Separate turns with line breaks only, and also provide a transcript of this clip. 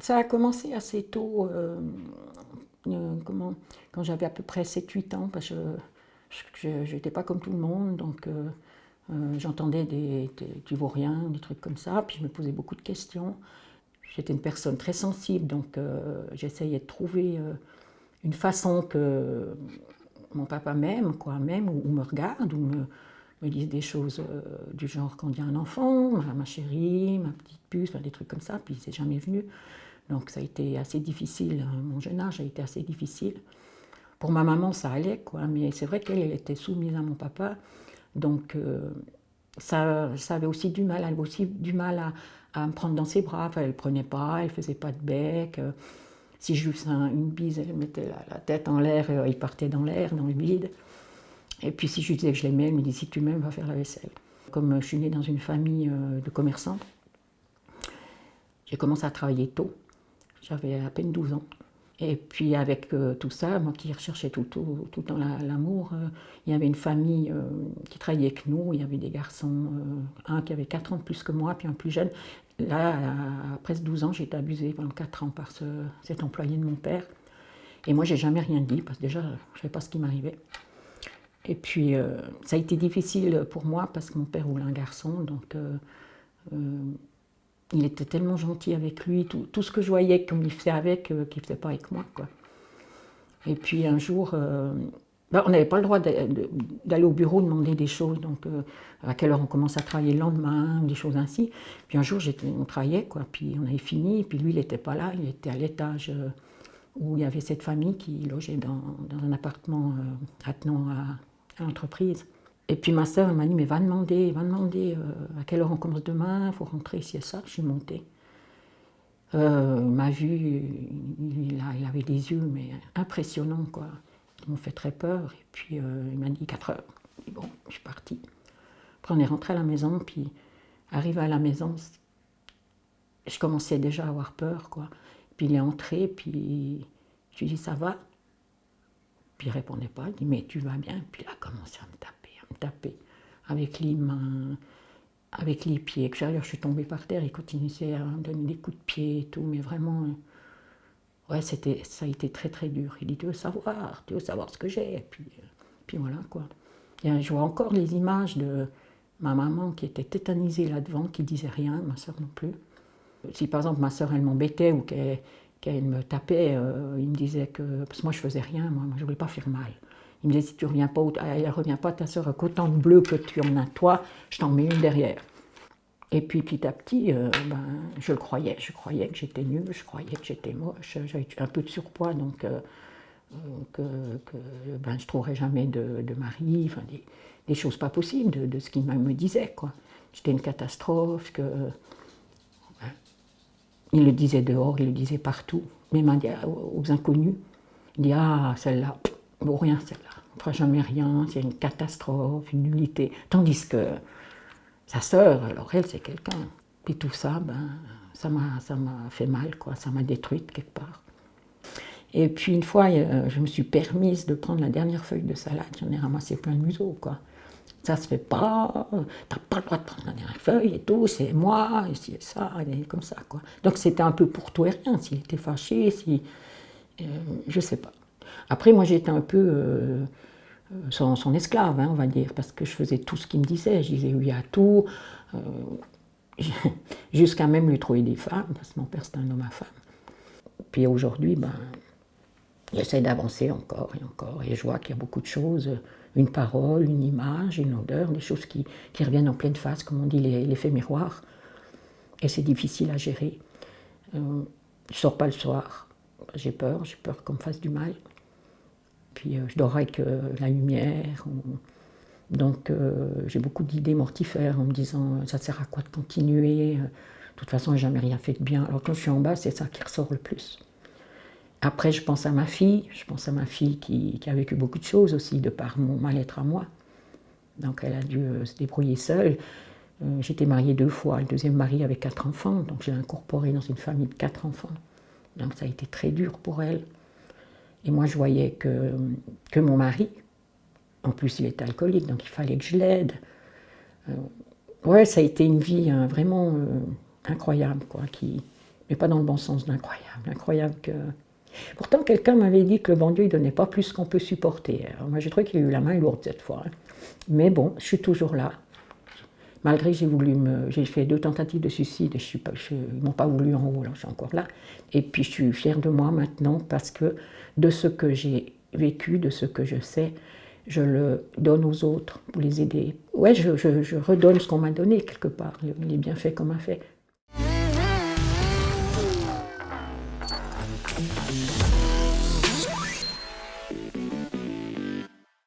Ça a commencé assez tôt, quand j'avais à peu près 7-8 ans, parce que je n'étais pas comme tout le monde, donc j'entendais du vaurien, des trucs comme ça, puis je me posais beaucoup de questions. J'étais une personne très sensible, donc j'essayais de trouver une façon que mon papa m'aime, quoi, m'aime ou me regarde, ou me dise des choses du genre quand il y a un enfant, ma chérie, ma petite puce, enfin, des trucs comme ça, puis il s'est jamais venu. Donc ça a été assez difficile, mon jeune âge a été assez difficile. Pour ma maman, ça allait, quoi, mais c'est vrai qu'elle elle était soumise à mon papa, donc ça avait aussi du mal, elle avait aussi du mal à me prendre dans ses bras, enfin, elle ne prenait pas, elle ne faisait pas de bec. Si je lui faisais une bise, elle mettait la tête en l'air, il partait dans l'air, dans le vide. Et puis si je lui disais que je l'aimais, elle me dit si tu m'aimes, va faire la vaisselle. Comme je suis née dans une famille de commerçants, j'ai commencé à travailler tôt. J'avais à peine 12 ans. Et puis avec tout ça, moi qui recherchais tout le temps l'amour, il y avait une famille qui travaillait avec nous, il y avait des garçons, un qui avait 4 ans de plus que moi, puis un plus jeune. Là, à presque 12 ans, j'ai été abusée pendant 4 ans par cet employé de mon père. Et moi, j'ai jamais rien dit, parce que déjà, je ne savais pas ce qui m'arrivait. Et puis, ça a été difficile pour moi, parce que mon père voulait un garçon, donc il était tellement gentil avec lui, tout ce que je voyais comme il faisait avec, qu'il ne faisait pas avec moi, quoi. Et puis un jour, on n'avait pas le droit d'aller au bureau demander des choses, donc à quelle heure on commence à travailler le lendemain, des choses ainsi. Puis un jour, on travaillait, quoi, puis on avait fini, puis lui, il n'était pas là, il était à l'étage où il y avait cette famille qui logeait dans un appartement attenant à l'entreprise. Et puis ma sœur m'a dit, mais va demander à quelle heure on commence demain, il faut rentrer ici et ça. Je suis montée. Il m'a vu, il avait des yeux mais impressionnants, quoi. Ils m'ont fait très peur. Et puis il m'a dit 4 heures. Et bon, je suis partie. Après on est rentré à la maison, puis arrivé à la maison, je commençais déjà à avoir peur, quoi. Puis il est entré, puis je lui ai dit ça va. Puis il répondait pas. Il dit mais tu vas bien. Puis il a commencé à me taper avec les mains, avec les pieds. Que je suis tombée par terre, il continuait à me donner des coups de pied et tout, mais vraiment, ouais, ça a été très très dur. Il dit tu veux savoir ce que j'ai. Et puis voilà, quoi. Et je vois encore les images de ma maman qui était tétanisée là-devant, qui disait rien, ma soeur non plus. Si par exemple ma soeur elle m'embêtait ou qu'elle me tapait, il me disait que. Parce que moi je faisais rien, moi je voulais pas faire mal. Il me disait si tu reviens pas, elle revient pas, ta soeur a qu'autant de bleu que tu en as toi, je t'en mets une derrière. Et puis petit à petit, je le croyais. Je croyais que j'étais nulle, je croyais que j'étais moche. J'avais un peu de surpoids, donc je ne trouverais jamais de mari, enfin, des choses pas possibles de ce qu'il me disait, quoi. J'étais une catastrophe, il le disait dehors, il le disait partout, même aux inconnus. Il dit ah celle-là, bon rien celle-là, on ne fera jamais rien, c'est une catastrophe, une nullité. Tandis que sa sœur, alors elle c'est quelqu'un. Puis tout ça, ça m'a fait mal, quoi, ça m'a détruite quelque part. Et puis une fois, je me suis permise de prendre la dernière feuille de salade, j'en ai ramassé plein le museau, quoi. Ça se fait pas, t'as pas le droit de prendre la dernière feuille et tout, c'est moi, et c'est ça, et comme ça, quoi. Donc c'était un peu pour tout et rien, s'il était fâché, je sais pas. Après, moi j'étais un peu son esclave, hein, on va dire, parce que je faisais tout ce qu'il me disait, je disais oui à tout, jusqu'à même lui trouver des femmes, parce que mon père c'était un homme à femme. Puis aujourd'hui, j'essaie d'avancer encore et encore, et je vois qu'il y a beaucoup de choses, une parole, une image, une odeur, des choses qui reviennent en pleine face, comme on dit, l'effet miroir. Et c'est difficile à gérer. Je ne sors pas le soir, j'ai peur qu'on me fasse du mal. Puis je dors avec la lumière. Donc j'ai beaucoup d'idées mortifères en me disant ça sert à quoi de continuer, de toute façon j'ai jamais rien fait de bien. Alors quand je suis en bas, c'est ça qui ressort le plus. Après, je pense à ma fille qui a vécu beaucoup de choses aussi, de par mon mal-être à moi. Donc elle a dû se débrouiller seule. J'étais mariée 2 fois, le deuxième mari avait 4 enfants, donc j'ai incorporé dans une famille de 4 enfants. Donc ça a été très dur pour elle. Et moi, je voyais que mon mari, en plus il était alcoolique, donc il fallait que je l'aide. Ouais, ça a été une vie vraiment incroyable, quoi, mais pas dans le bon sens d'incroyable. Incroyable que... Pourtant, quelqu'un m'avait dit que le bon Dieu ne donnait pas plus qu'on peut supporter. Alors, moi, j'ai trouvé qu'il a eu la main lourde cette fois. Hein. Mais bon, je suis toujours là. Malgré que j'ai fait 2 tentatives de suicide et ils ne m'ont pas voulu en haut, alors je suis encore là. Et puis, je suis fière de moi maintenant parce que de ce que j'ai vécu, de ce que je sais, je le donne aux autres pour les aider. Ouais, je redonne ce qu'on m'a donné quelque part, les bienfaits qu'on m'a fait.